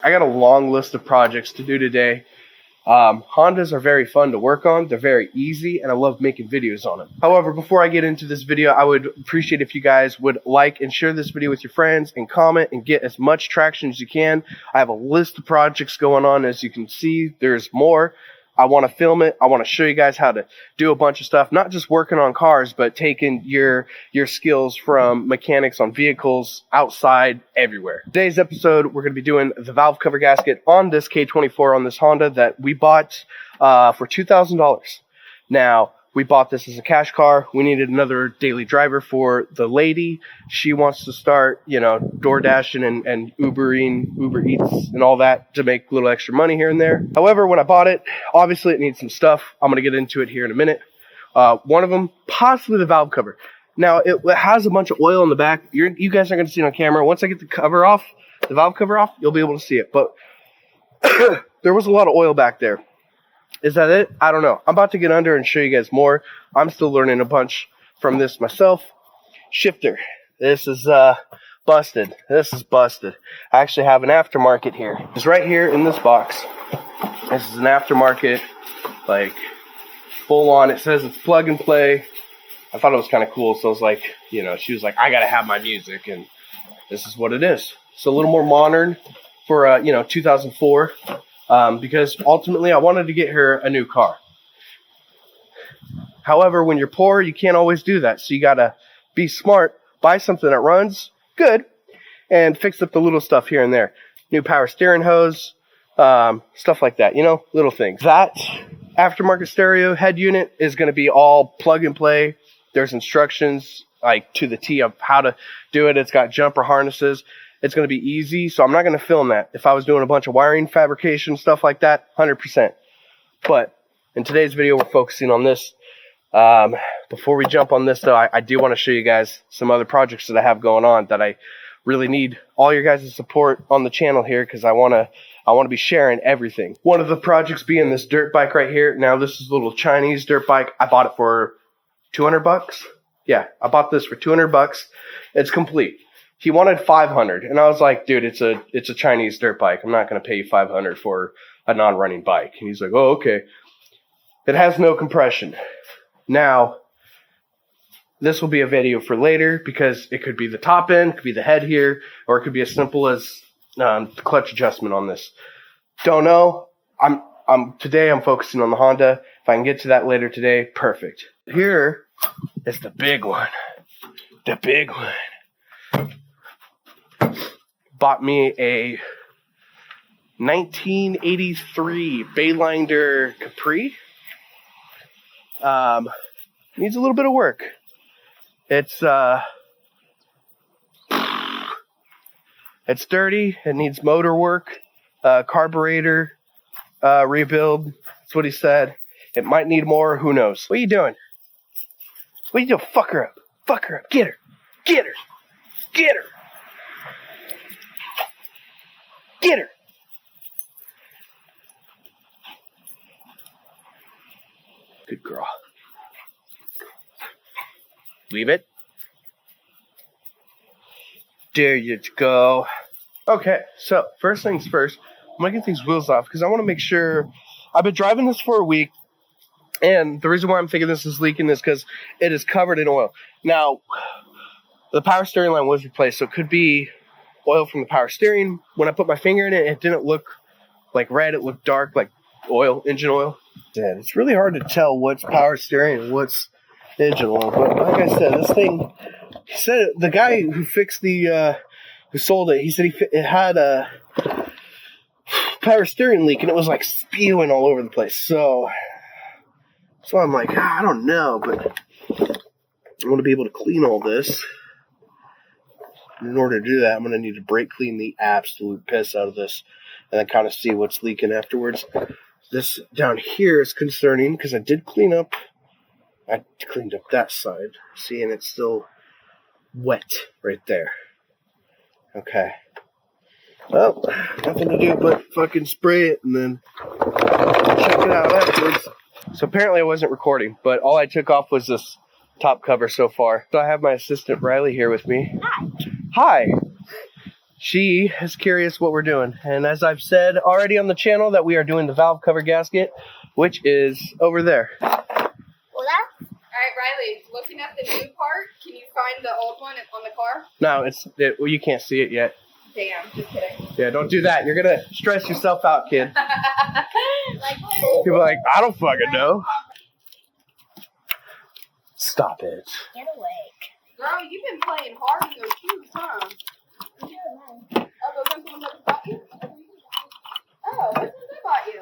I got a long list of projects to do today. Hondas are very fun to work on. They're very easy, and I love making videos on them. However, before I get into this video, I would appreciate if you guys would like and share this video with your friends and comment and get as much traction as you can. I have a list of projects going on. As you can see, there's more. I want to film it. I want to show you guys how to do a bunch of stuff, not just working on cars, but taking your skills from mechanics on vehicles outside everywhere. Today's episode, we're going to be doing the valve cover gasket on this K24 on this Honda that we bought for $2,000. Now, we bought this as a cash car. We needed another daily driver for the lady. She wants to start, door dashing and Ubering, Uber Eats and all that to make a little extra money here and there. However, when I bought it, obviously it needs some stuff. I'm going to get into it here in a minute. One of them, possibly the valve cover. Now, it has a bunch of oil in the back. You guys aren't going to see it on camera. Once I get the cover off, the valve cover off, you'll be able to see it. But there was a lot of oil back there. Is that it? I don't know. I'm about to get under and show you guys more. I'm still learning a bunch from this myself. Shifter. This is busted. This is busted. I actually have an aftermarket here. It's right here in this box. This is an aftermarket, like full on. It says it's plug and play. I thought it was kind of cool. So I was like, she was like, I got to have my music. And this is what it is. It's a little more modern for, 2004. Because ultimately I wanted to get her a new car. However, when you're poor, you can't always do that. So you got to be smart, buy something that runs good, and fix up the little stuff here and there. New power steering hose, stuff like that, little things. That aftermarket stereo head unit is going to be all plug and play. There's instructions like to the T of how to do it. It's got jumper harnesses. It's going to be easy, so I'm not going to film that. If I was doing a bunch of wiring, fabrication, stuff like that, 100%. But in today's video, we're focusing on this. Before we jump on this, though, I do want to show you guys some other projects that I have going on that I really need all your guys' support on the channel here because I want to be sharing everything. One of the projects being this dirt bike right here. Now, this is a little Chinese dirt bike. I bought it for $200. Yeah, I bought this for $200. It's complete. He wanted 500, and I was like, dude, it's a Chinese dirt bike. I'm not going to pay you 500 for a non-running bike. And he's like, oh, okay. It has no compression. Now, this will be a video for later because it could be the top end, could be the head here, or it could be as simple as the clutch adjustment on this. Don't know. Today I'm focusing on the Honda. If I can get to that later today, perfect. Here is the big one. The big one. Bought me a 1983 Baylinder Capri. Needs a little bit of work. It's dirty. It needs motor work, carburetor rebuild. That's what he said. It might need more. Who knows? What are you doing? What are you doing? Fuck her up. Fuck her up. Get her. Get her. Get her. Get her. Good girl. Leave it. There you go. Okay, so first things first, I'm gonna get these wheels off because I want to make sure. I've been driving this for a week, and the reason why I'm thinking this is leaking is because it is covered in oil. Now, the power steering line was replaced, so it could be oil from the power steering. When I put my finger in it, it didn't look like red. It looked dark, like oil, engine oil. Yeah, it's really hard to tell what's power steering and what's engine oil. But like I said, this thing, he said the guy who fixed who sold it, he said it had a power steering leak and it was like spewing all over the place. So I'm like, I don't know, but I want to be able to clean all this. In order to do that, I'm going to need to brake clean the absolute piss out of this and then kind of see what's leaking afterwards. This down here is concerning because I cleaned up that side. See, and it's still wet right there. Okay. Well, nothing to do but fucking spray it and then check it out afterwards. So apparently I wasn't recording, but all I took off was this top cover so far. So I have my assistant Riley here with me. Hi. Hi. she is curious what we're doing. And as I've said already on the channel, that we are doing the valve cover gasket, which is over there. Well, that's... Alright, Riley, looking at the new part, can you find the old one on the car? No, well, you can't see it yet. Damn, just kidding. Yeah, don't do that. You're gonna stress yourself out, kid. People are like, I don't fucking know. Stop it. Get away. Girl, you've been playing hard in those shoes, huh? Oh, those ones the ones that bought you? Oh, which ones I bought you?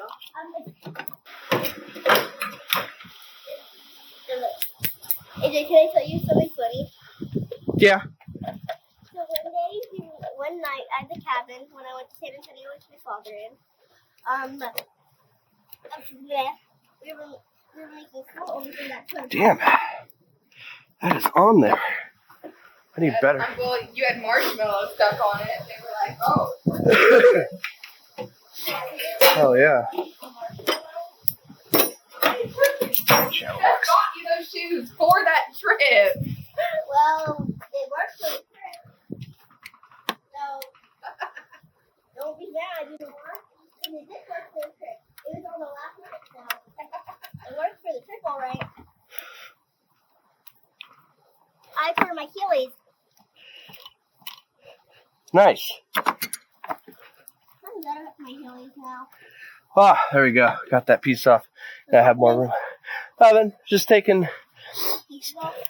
AJ, can I tell you something funny? Yeah. So one night at the cabin, when I went to San Antonio with my father we were making s'mores in that trunk. Damn. That is on there. I need better. Well, you had marshmallows stuck on it. They were like, oh. Oh, yeah. Who bought you those shoes for that trip? Well, they worked for the trip. So, don't be mad, you know what? And it did work for the trip. It was on the last night, so it worked for the trip, all right. I tore my Achilles. Nice. I'm better with my Achilles now. Ah, there we go. Got that piece off. I have more room. Oh, then just taking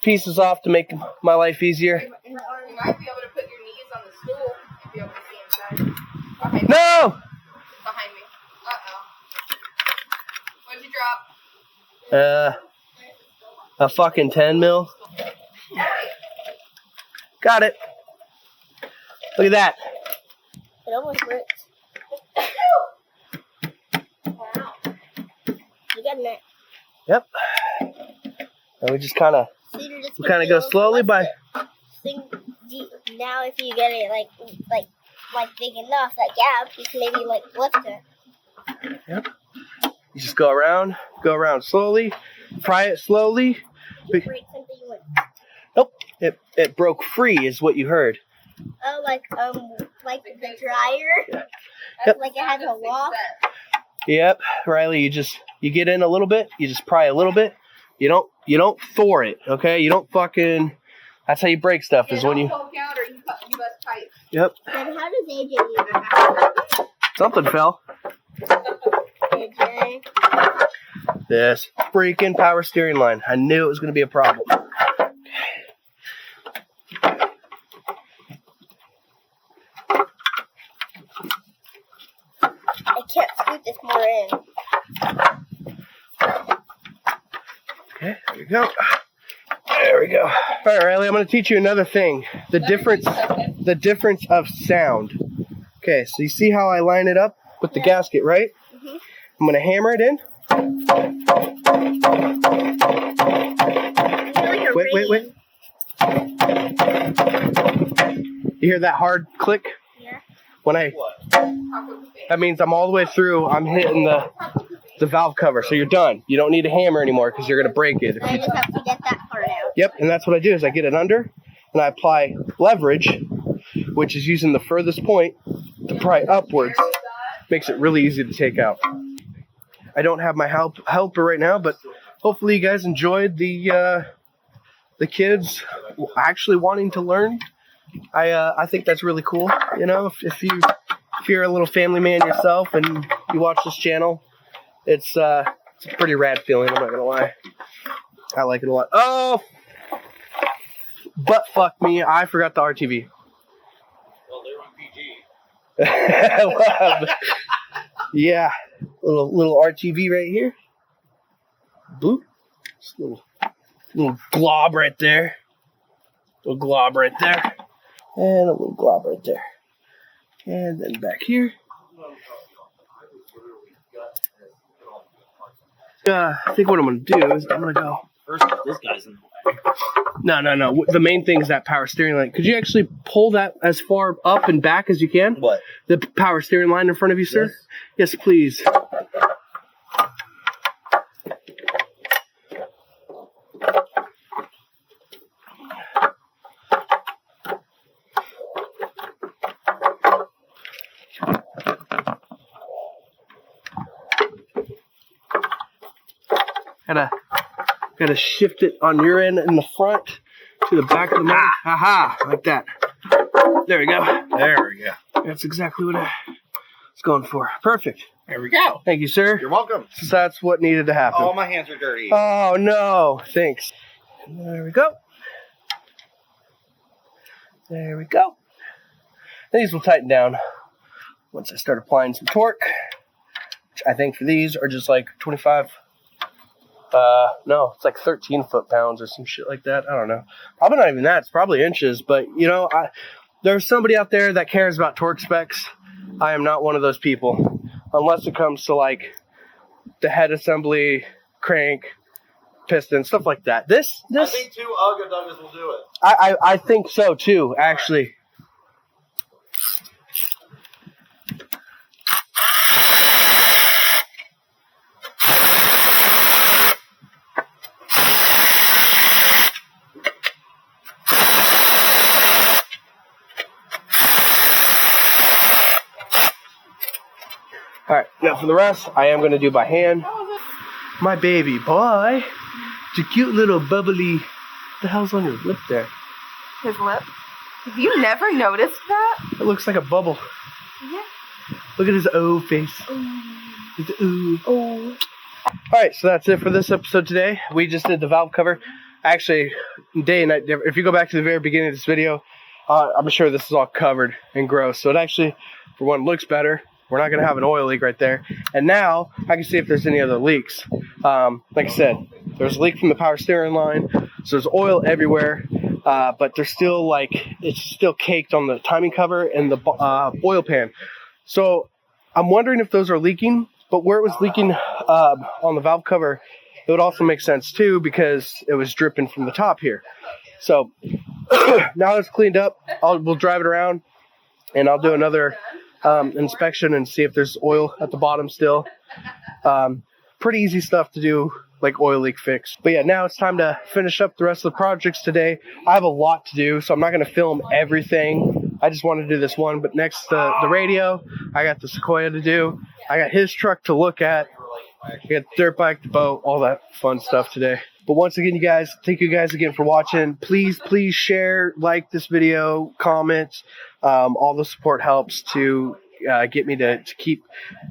pieces off to make my life easier. You might be able to put your knees on the stool if you be able to see inside. Behind me. No! Behind me. Uh-oh. What'd you drop? A fucking 10 mil. Got it. Look at that. It almost worked. Wow. You getting it? Yep. And we just kind of go slowly by. Now, if you get it like big enough, that gap, you can maybe like lift it. Yep. You just go around slowly, pry it slowly. You break something you want. Nope. It broke free, is what you heard. Oh, like the dryer. Yeah. Yep. Like it has a lock. Yep, Riley, you get in a little bit, you just pry a little bit. You don't Thor it, okay? You don't fucking. That's how you break stuff. Is when you. Poke out or you bust tight. Yep. Then how does AJ use it? Something fell. AJ. This freaking power steering line. I knew it was going to be a problem. I can't scoot this more in. Okay, there we go. There we go. All right, Riley, I'm going to teach you another thing. The difference of sound. Okay, so you see how I line it up with the gasket, right? Mm-hmm. I'm going to hammer it in. Wait. You hear that hard click? Yeah. When that means I'm all the way through. I'm hitting the valve cover, so you're done. You don't need a hammer anymore because you're gonna break it. I just have to get that part out. Yep, and that's what I do is I get it under, and I apply leverage, which is using the furthest point to pry upwards. Makes it really easy to take out. I don't have my helper right now, but hopefully you guys enjoyed the kids actually wanting to learn. I think that's really cool. You know, if you're a little family man yourself and you watch this channel, it's a pretty rad feeling. I'm not gonna lie. I like it a lot. Oh, but fuck me, I forgot the RTV. Well, they're on PG. Well, yeah, little RTV right here. Boop. Just little glob right there. Little glob right there. And a little glob right there. And then back here. I think what I'm going to do is I'm going to go. First, this guy's in the way. No. The main thing is that power steering line. Could you actually pull that as far up and back as you can? What? The power steering line in front of you, sir? Yes, yes please. Gotta shift it on your end in the front to the back of the motor. Aha, like that. There we go. There we go. That's exactly what I was going for. Perfect. There we go. Thank you, sir. You're welcome. So that's what needed to happen. All my hands are dirty. Oh no, thanks. There we go. There we go. These will tighten down once I start applying some torque, which I think for these are just like 25. No, it's like 13 foot-pounds or some shit like that. I don't know. Probably not even that. It's probably inches. But, you know, there's somebody out there that cares about torque specs. I am not one of those people. Unless it comes to, like, the head assembly, crank, piston, stuff like that. I think 2 Ugga Duggas will do it. I think so, too, actually. Alright, now for the rest, I am going to do by hand. My baby boy. It's a cute little bubbly... What the hell's on your lip there? His lip? Have you never noticed that? It looks like a bubble. Yeah. Look at his O face. His ooh. Oh. Alright, so that's it for this episode today. We just did the valve cover. Actually, day and night difference. If you go back to the very beginning of this video, I'm sure this is all covered and gross. So it actually, for one, looks better. We're not going to have an oil leak right there. And now I can see if there's any other leaks. Like I said, there's a leak from the power steering line. So there's oil everywhere. But there's still it's still caked on the timing cover and the oil pan. So I'm wondering if those are leaking. But where it was leaking on the valve cover, it would also make sense too because it was dripping from the top here. So now it's cleaned up. We'll drive it around and I'll do another inspection and see if there's oil at the bottom still. Pretty easy stuff to do, like oil leak fix. But yeah, now it's time to finish up the rest of the projects today. I have a lot to do, so I'm not going to film everything. I just want to do this one. But next to the radio, I got the Sequoia to do. I got his truck to look at. I got the dirt bike, the boat, all that fun stuff today. But once again, you guys, thank you guys again for watching. Please share, like this video, comment. All the support helps to get me to keep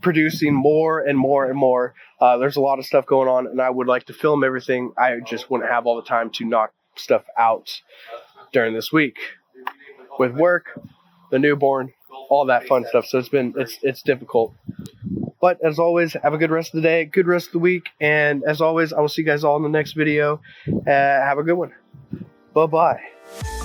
producing more and more and more. There's a lot of stuff going on, and I would like to film everything. I just wouldn't have all the time to knock stuff out during this week. With work, the newborn, all that fun stuff. So it's difficult. But as always, have a good rest of the day, good rest of the week. And as always, I will see you guys all in the next video. Have a good one. Bye-bye.